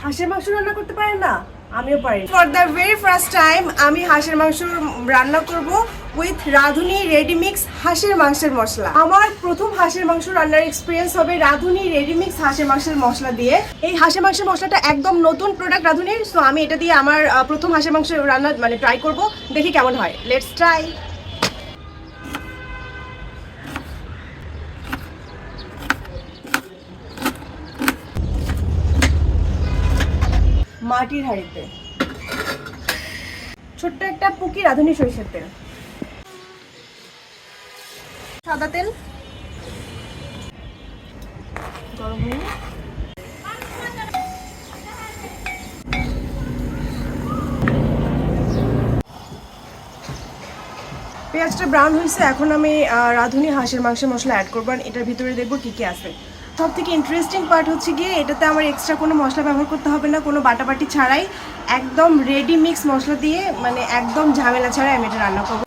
হাঁসের মাংস রান্না করতে পারেন না? আমিও পারি। For the very first time আমি হাঁসের মাংস রান্না করব উইথ রাঁধুনি রেডিমিক্স হাঁসের মাংসের মশলা। আমার প্রথম হাঁসের মাংস রান্নার এক্সপিরিয়েন্স হবে রাঁধুনি রেডিমিক্স হাঁসের মাংসের মশলা দিয়ে। এই হাঁসের মাংসের মশলাটা একদম নতুন প্রোডাক্ট রাঁধুনির, সো আমি এটা দিয়ে আমার প্রথম হাঁসের মাংস রান্না ট্রাই করব, দেখি কেমন হয়। Let's try. মাটির হাঁড়িতে ছোট্ট একটা পুকি রাঁধুনি সরিষার তেল, সাদা তেল গরম হয়ে পেঁয়াজটা ব্রাউন হয়েছে। এখন আমি রাঁধুনি হাঁসের মাংসের মশলা অ্যাড করবো। এটার ভিতরে দেখবো কী কী আছে। সব থেকে ইন্টারেস্টিং পার্ট হচ্ছে গিয়ে এটাতে আমার এক্সট্রা কোনো মশলা ব্যবহার করতে হবে না, কোনো বাটাবাটি ছাড়াই একদম রেডি মিক্স মশলা দিয়ে, একদম ঝামেলা ছাড়াই আমি এটা রান্না করবো।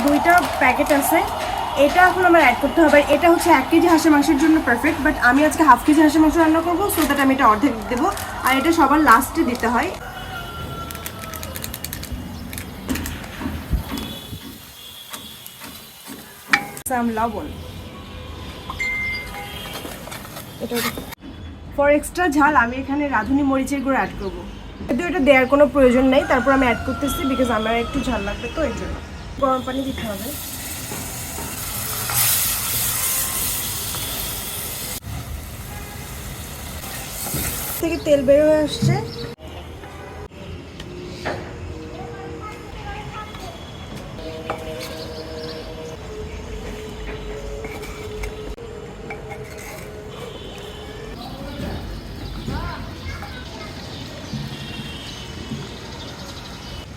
দুইটা প্যাকেট আছে, এটা এখন আমার অ্যাড করতে হবে। এটা হচ্ছে 1 কেজি হাঁসের মাংসের জন্য পারফেক্ট, বাট আমি আজকে হাফ কেজি হাঁসের মাংস রান্না করবো, সো দ্যাট আমি এটা অর্ধেক দেবো। আর এটা সবার লাস্টে দিতে হয়। লবণ, এটা ফর এক্সট্রা ঝাল আমি এখানে রাঁধুনি মরিচের গুঁড়ো অ্যাড করবো। যদিও এটা দেওয়ার কোনো প্রয়োজন নেই, তারপর আমি অ্যাড করতেছি বিকজ আমার একটু ঝাল লাগবে, তো এর জন্য গরম পানি দিতে হবে। থেকে তেল বের হয়ে আসছে।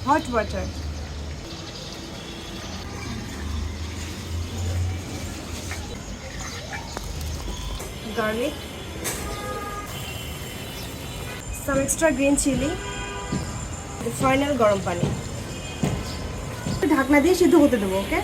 Hot water, garlic, some extra green chili, final গরম পানি। ঢাকনা দিয়ে সিদ্ধ হতে দেবো। ওকে,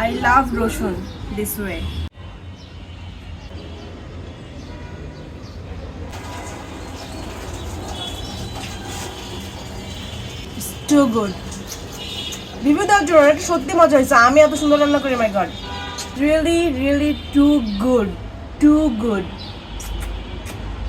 I love রসুন this way. It's too good. Review দেওয়ার জন্য এটা সত্যি মজা হয়েছে। আমি এত সুন্দর রান্না করি, my God, really really too good, too good.